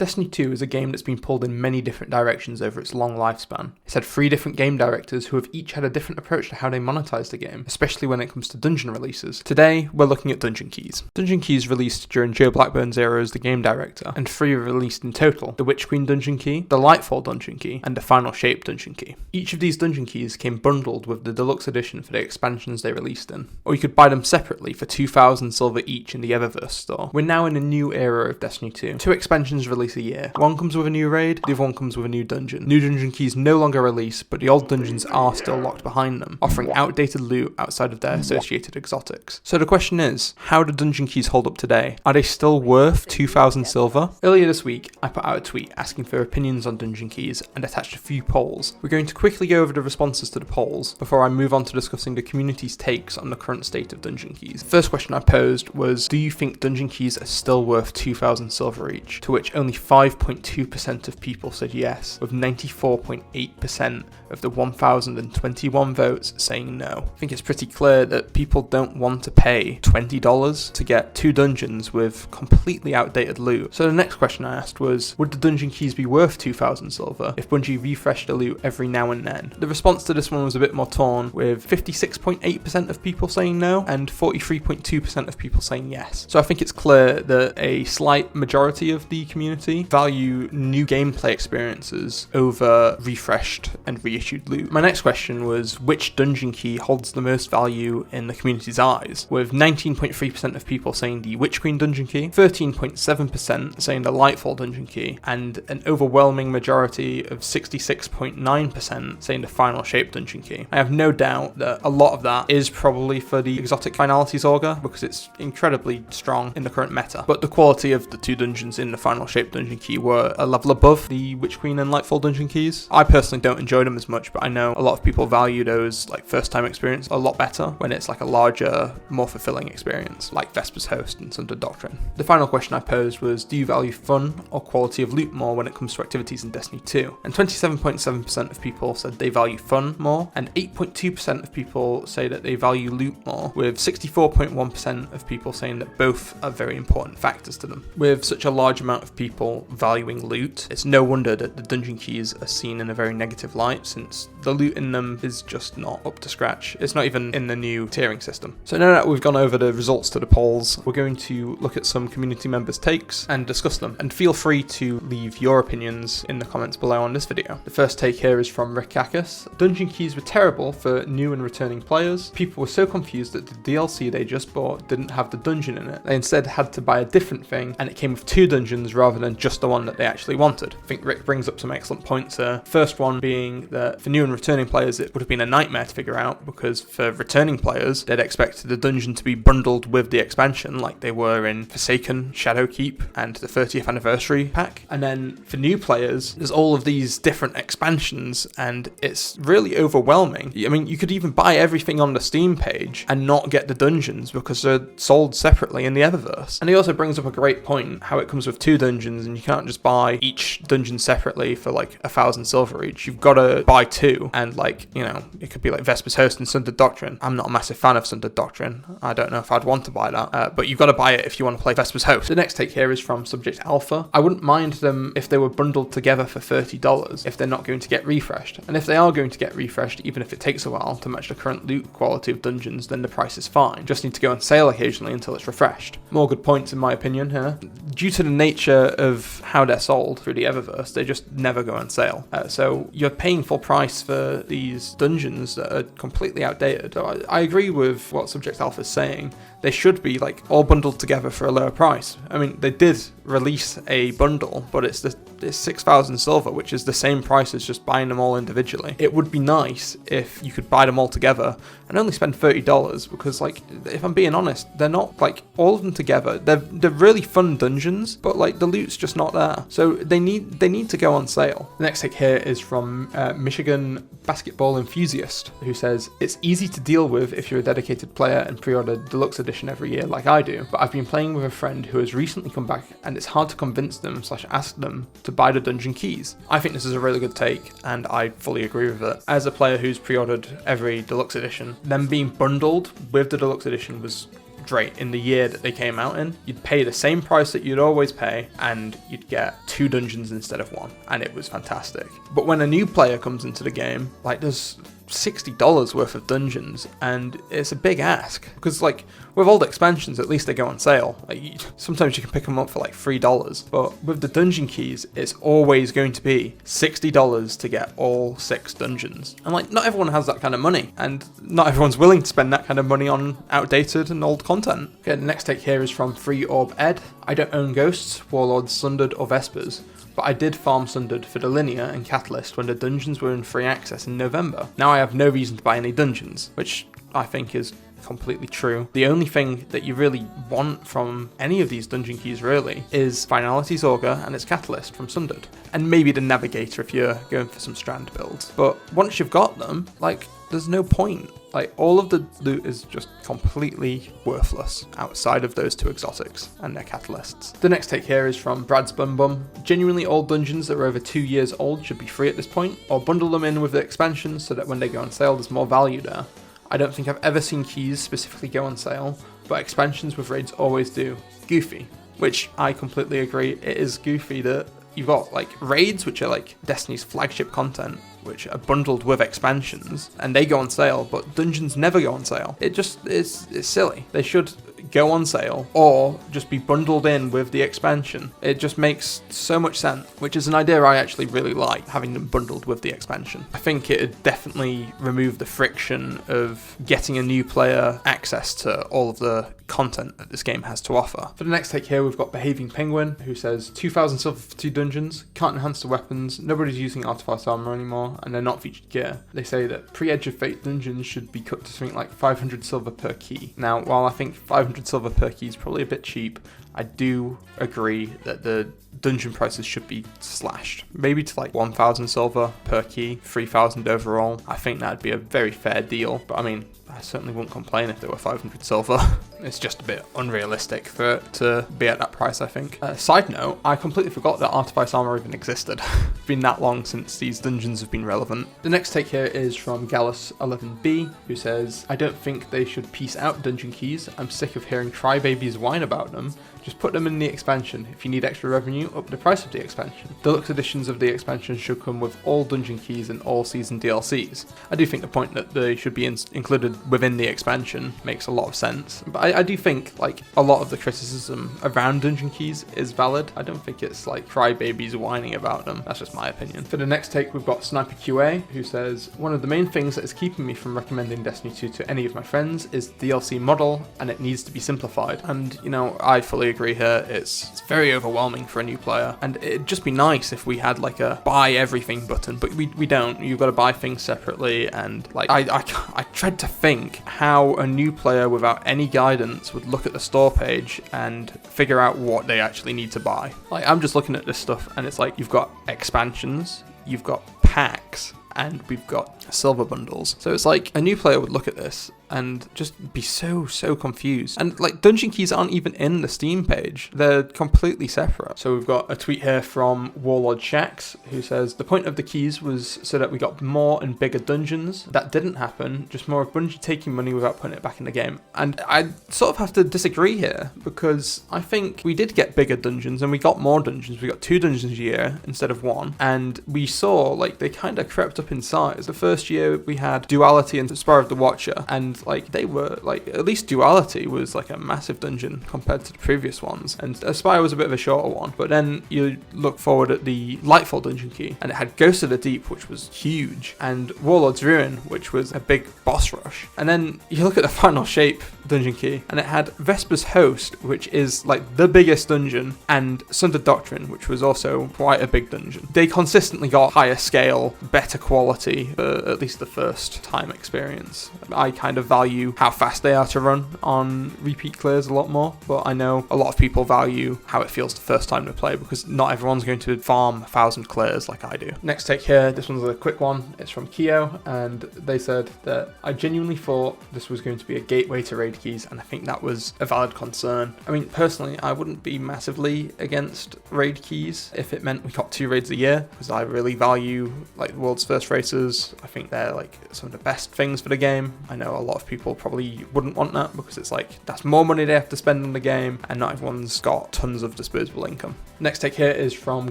Destiny 2 is a game that's been pulled in many different directions over its long lifespan. It's had 3 different game directors who have each had a different approach to how they monetize the game, especially when it comes to dungeon releases. Today, we're looking at Dungeon Keys. Dungeon Keys released during Joe Blackburn's era as the game director, and 3 were released in total: the Witch Queen Dungeon Key, the Lightfall Dungeon Key, and the Final Shape Dungeon Key. Each of these Dungeon Keys came bundled with the deluxe edition for the expansions they released in, or you could buy them separately for 2,000 silver each in the Eververse store. We're now in a new era of Destiny 2. 2 expansions release a year. One comes with a new raid, the other one comes with a new dungeon. New dungeon keys no longer release, but the old dungeons are still locked behind them, offering outdated loot outside of their associated exotics. So the question is, how do dungeon keys hold up today? Are they still worth 2,000 silver? Earlier this week, I put out a tweet asking for opinions on dungeon keys and attached a few polls. We're going to quickly go over the responses to the polls before I move on to discussing the community's takes on the current state of dungeon keys. The first question I posed was, do you think dungeon keys are still worth 2,000 silver each? To which only 5.2% of people said yes, with 94.8% of the 1,021 votes saying no. I think it's pretty clear that people don't want to pay $20 to get 2 dungeons with completely outdated loot. So the next question I asked was, would the dungeon keys be worth 2,000 silver if Bungie refreshed the loot every now and then? The response to this one was a bit more torn, with 56.8% of people saying no and 43.2% of people saying yes. So I think it's clear that a slight majority of the community value new gameplay experiences over refreshed and reissued loot. My next question was, which dungeon key holds the most value in the community's eyes, with 19.3% of people saying the Witch Queen Dungeon Key, 13.7% saying the Lightfall Dungeon Key, and an overwhelming majority of 66.9% saying the Final Shape Dungeon Key. I have no doubt that a lot of that is probably for the exotic Finalities Augur, because it's incredibly strong in the current meta, but the quality of the 2 dungeons in the Final Shape Dungeon Key were a level above the Witch Queen and Lightfall Dungeon Keys. I personally don't enjoy them as much, but I know a lot of people value those like first time experience a lot better when it's like a larger, more fulfilling experience, like Vesper's Host and Sundered Doctrine. The final question I posed was, do you value fun or quality of loot more when it comes to activities in Destiny 2? And 27.7% of people said they value fun more, and 8.2% of people say that they value loot more, with 64.1% of people saying that both are very important factors to them. With such a large amount of people valuing loot, it's no wonder that the dungeon keys are seen in a very negative light, since the loot in them is just not up to scratch. It's not even in the new tiering system. So now that we've gone over the results to the polls, we're going to look at some community members' takes and discuss them. And feel free to leave your opinions in the comments below on this video. The first take here is from Rick Kakis. Dungeon keys were terrible for new and returning players. People were so confused that the DLC they just bought didn't have the dungeon in it. They instead had to buy a different thing, and it came with 2 dungeons rather than just the one that they actually wanted. I think Rick brings up some excellent points here. First one being that for new and returning players it would have been a nightmare to figure out, because for returning players they'd expected the dungeon to be bundled with the expansion like they were in Forsaken, Shadowkeep, and the 30th anniversary pack. And then for new players there's all of these different expansions, and it's really overwhelming. I mean, you could even buy everything on the Steam page and not get the dungeons because they're sold separately in the Eververse. And he also brings up a great point, how it comes with 2 dungeons and you can't just buy each dungeon separately for like 1,000 silver each. You've got to buy 2, and like, you know, it could be like Vesper's Host and Sundered Doctrine. I'm not a massive fan of Sundered Doctrine. I don't know if I'd want to buy that, but you've got to buy it if you want to play Vesper's Host. The next take here is from Subject Alpha. I wouldn't mind them if they were bundled together for $30 if they're not going to get refreshed. And if they are going to get refreshed, even if it takes a while to match the current loot quality of dungeons, then the price is fine. Just need to go on sale occasionally until it's refreshed. More good points in my opinion here. Due to the nature of how they're sold through the Eververse, they just never go on sale. So you're paying full price for these dungeons that are completely outdated. I agree with what Subject Alpha is saying. They should be like all bundled together for a lower price. I mean, they did release a bundle, but it's 6,000 silver, which is the same price as just buying them all individually. It would be nice if you could buy them all together and only spend $30, because like, if I'm being honest, they're not like all of them together. They're really fun dungeons, but like the loot's just not there. So they need to go on sale. The next take here is from Michigan Basketball Enthusiast, who says, it's easy to deal with if you're a dedicated player and pre-order deluxe edition every year like I do, but I've been playing with a friend who has recently come back and it's hard to convince them / ask them to buy the dungeon keys. I think this is a really good take and I fully agree with it. As a player who's pre-ordered every deluxe edition, them being bundled with the deluxe edition was great. In the year that they came out in, you'd pay the same price that you'd always pay, and you'd get 2 dungeons instead of 1, and it was fantastic. But when a new player comes into the game, like, there's $60 worth of dungeons, and it's a big ask, because like with old expansions, at least they go on sale. Like, sometimes you can pick them up for like $3, but with the dungeon keys, it's always going to be $60 to get all 6 dungeons. And like, not everyone has that kind of money, and not everyone's willing to spend that kind of money on outdated and old content. Okay, the next take here is from Free Orb Ed. I don't own Ghosts, Warlords, Sundered, or Vespers, but I did farm Sundered for the Linear and Catalyst when the dungeons were in free access in November. Now I have no reason to buy any dungeons, which I think is completely true. The only thing that you really want from any of these dungeon keys really is Finality's Augur and its Catalyst from Sundered, and maybe the Navigator if you're going for some Strand builds. But once you've got them, like, there's no point. Like, all of the loot is just completely worthless outside of those 2 exotics and their catalysts. The next take here is from Brad's Bum Bum. Genuinely old dungeons that are over 2 years old should be free at this point, or bundle them in with the expansions so that when they go on sale there's more value there. I don't think I've ever seen keys specifically go on sale, but expansions with raids always do. Goofy. Which I completely agree, it is goofy that you've got like raids, which are like Destiny's flagship content, which are bundled with expansions, and they go on sale, but dungeons never go on sale. It just is, it's silly. They should go on sale or just be bundled in with the expansion. It just makes so much sense, which is an idea I actually really like, having them bundled with the expansion. I think it would definitely remove the friction of getting a new player access to all of the content that this game has to offer. For the next take here, we've got Behaving Penguin, who says 2,000 silver for 2 dungeons, can't enhance the weapons, nobody's using artifice armor anymore, and they're not featured gear. They say that pre-Edge of Fate dungeons should be cut to something like 500 silver per key. Now, while I think 500 silver per key is probably a bit cheap, I do agree that the dungeon prices should be slashed. Maybe to like 1,000 silver per key, 3,000 overall. I think that'd be a very fair deal, but I mean, I certainly wouldn't complain if there were 500 silver. It's just a bit unrealistic for it to be at that price, I think. Side note, I completely forgot that Artifice Armor even existed. It's been that long since these dungeons have been relevant. The next take here is from Gallus11B, who says, I don't think they should piece out dungeon keys. I'm sick of hearing crybabies whine about them. Just put them in the expansion. If you need extra revenue, up the price of the expansion. Deluxe editions of the expansion should come with all dungeon keys and all season DLCs. I do think the point that they should be included within the expansion makes a lot of sense. But I do think like a lot of the criticism around dungeon keys is valid. I don't think it's like crybabies whining about them. That's just my opinion. For the next take, we've got Sniper QA, who says, one of the main things that is keeping me from recommending Destiny 2 to any of my friends is the DLC model, and it needs to be simplified. And you know, I fully agree here. It's very overwhelming for a new player, and it'd just be nice if we had like a buy everything button, but we don't. You've got to buy things separately, and like I dread to think how a new player without any guidance would look at the store page and figure out what they actually need to buy. Like, I'm just looking at this stuff and it's like you've got expansions, you've got packs, and we've got silver bundles. So it's like a new player would look at this and just be so confused. And like, dungeon keys aren't even in the Steam page. They're completely separate. So we've got a tweet here from Warlord Shax, who says, the point of the keys was so that we got more and bigger dungeons. That didn't happen, just more of Bungie taking money without putting it back in the game. And I sort of have to disagree here, because I think we did get bigger dungeons and we got more dungeons. We got 2 dungeons a year instead of 1. And we saw like they kind of crept up in size. The first year we had Duality and Spire of the Watcher, and like they were like, at least Duality was like a massive dungeon compared to the previous ones, and Aspire was a bit of a shorter one. But then you look forward at the Lightfall dungeon key, and it had Ghost of the Deep, which was huge, and Warlord's Ruin, which was a big boss rush. And then you look at the Final Shape dungeon key, and it had Vesper's Host, which is like the biggest dungeon, and Sundered Doctrine, which was also quite a big dungeon. They consistently got higher scale, better quality for at least the first time experience. I kind of value how fast they are to run on repeat clears a lot more, but I know a lot of people value how it feels the first time to play, because not everyone's going to farm 1,000 clears like I do. Next take here, this one's a quick one. It's from Keo, and they said that I genuinely thought this was going to be a gateway to raid keys, and I think that was a valid concern. I mean, personally, I wouldn't be massively against raid keys if it meant we got 2 raids a year, because I really value like the world's first races. I think they're like some of the best things for the game. I know a lot of people probably wouldn't want that because it's like that's more money they have to spend on the game, and not everyone's got tons of disposable income. Next take here is from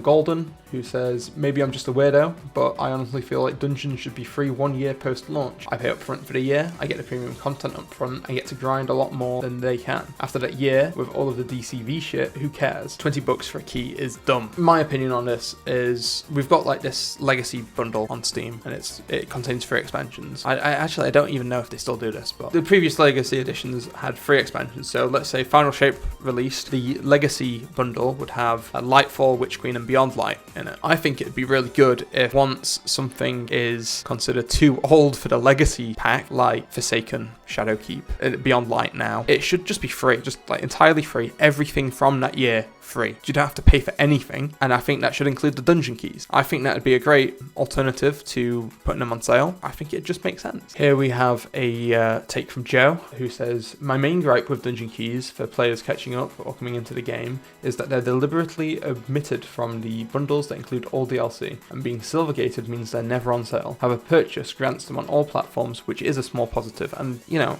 Golden, who says, maybe I'm just a weirdo, but I honestly feel like Dungeons should be free 1 year post-launch. I pay up front for the year, I get the premium content up front, I get to grind a lot more than they can. After that year, with all of the DCV shit, who cares? $20 for a key is dumb. My opinion on this is, we've got like this legacy bundle on Steam, and it contains 3 expansions. I don't even know if they still do this, but the previous legacy editions had 3 expansions. So let's say Final Shape released, the legacy bundle would have a Lightfall, Witch Queen, and Beyond Light in it. I think it'd be really good if once something is considered too old for the legacy pack, like Forsaken, Shadowkeep, and Beyond Light now, it should just be free, just like entirely free. Everything from that year free. You don't have to pay for anything, and I think that should include the dungeon keys. I think that would be a great alternative to putting them on sale. I think it just makes sense. Here we have a take from Joe, who says, my main gripe with dungeon keys for players catching up or coming into the game is that they're deliberately omitted from the bundles that include all DLC, and being silver gated means they're never on sale. However, purchase grants them on all platforms, which is a small positive. And you know,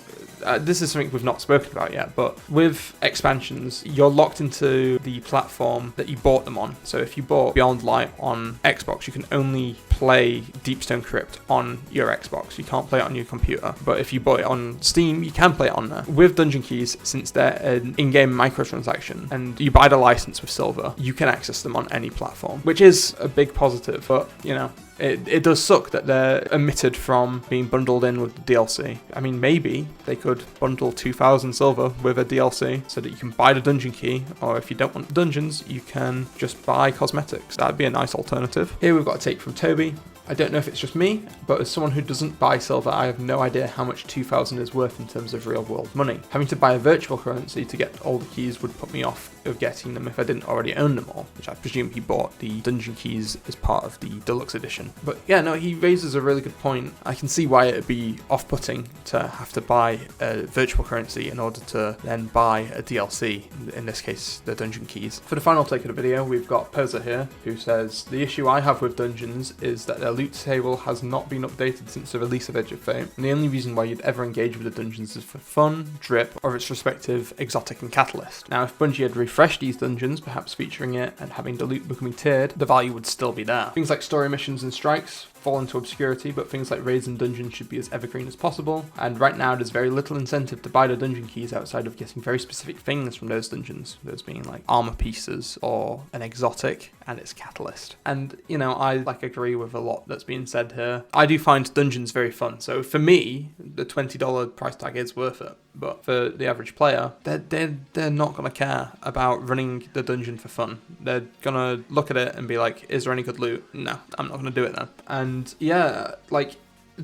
this is something we've not spoken about yet, but with expansions, you're locked into the platform that you bought them on. So if you bought Beyond Light on Xbox, you can only play Deepstone Crypt on your Xbox. You can't play it on your computer. But if you bought it on Steam, you can play it on there. With dungeon keys, since they're an in-game microtransaction and you buy the license with silver, you can access them on any platform, which is a big positive. But you know, it does suck that they're omitted from being bundled in with the DLC. I mean, maybe they could bundle 2,000 silver with a DLC so that you can buy the dungeon key, or if you don't want the dungeons, you can just buy cosmetics. That'd be a nice alternative. Here we've got a take from Toby. I don't know if it's just me, but as someone who doesn't buy silver, I have no idea how much 2,000 is worth in terms of real world money. Having to buy a virtual currency to get all the keys would put me off of getting them if I didn't already own them all, which I presume he bought the dungeon keys as part of the deluxe edition. But yeah, no, he raises a really good point. I can see why it'd be off-putting to have to buy a virtual currency in order to then buy a DLC, in this case, the dungeon keys. For the final take of the video, we've got Poser here, who says, the issue I have with dungeons is that their loot table has not been updated since the release of Edge of Fate, and the only reason why you'd ever engage with the dungeons is for fun, drip, or its respective exotic and catalyst. Now, if Bungie had refreshed these dungeons, perhaps featuring it and having the loot becoming tiered, the value would still be there. Things like story missions and strikes fall into obscurity, but things like raids and dungeons should be as evergreen as possible, and right now there's very little incentive to buy the dungeon keys outside of getting very specific things from those dungeons, those being like armor pieces or an exotic and its catalyst. And you know, I agree with a lot that's being said here. I do find dungeons very fun, so for me the $20 price tag is worth it. But for the average player, they're not going to care about running the dungeon for fun. They're going to look at it and be like, is there any good loot? No, I'm not going to do it then. And yeah, like,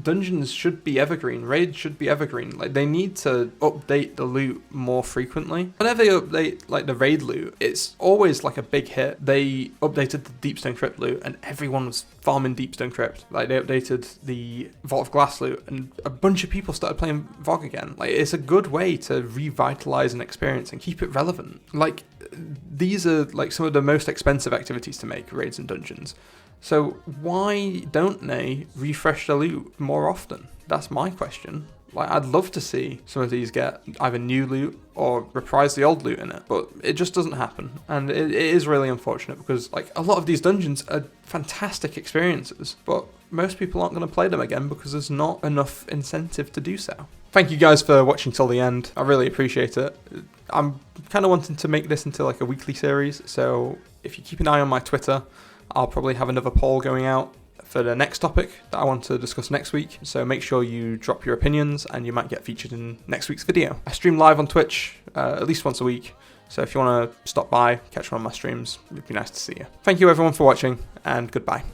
dungeons should be evergreen. Raids should be evergreen. Like, they need to update the loot more frequently. Whenever they update like the raid loot, it's always like a big hit. They updated the Deepstone Crypt loot and everyone was farming Deepstone Crypt. Like, they updated the Vault of Glass loot and a bunch of people started playing VoG again. Like, it's a good way to revitalize an experience and keep it relevant. Like, these are like some of the most expensive activities to make, raids and dungeons. So why don't they refresh the loot more often? That's my question. Like, I'd love to see some of these get either new loot or reprise the old loot in it, but it just doesn't happen. And it is really unfortunate because like a lot of these dungeons are fantastic experiences, but most people aren't going to play them again because there's not enough incentive to do so. Thank you guys for watching till the end. I really appreciate it. I'm kind of wanting to make this into like a weekly series, so if you keep an eye on my Twitter, I'll probably have another poll going out for the next topic that I want to discuss next week, so make sure you drop your opinions and you might get featured in next week's video. I stream live on Twitch at least once a week, so if you want to stop by, catch one of my streams, it'd be nice to see you. Thank you everyone for watching, and goodbye.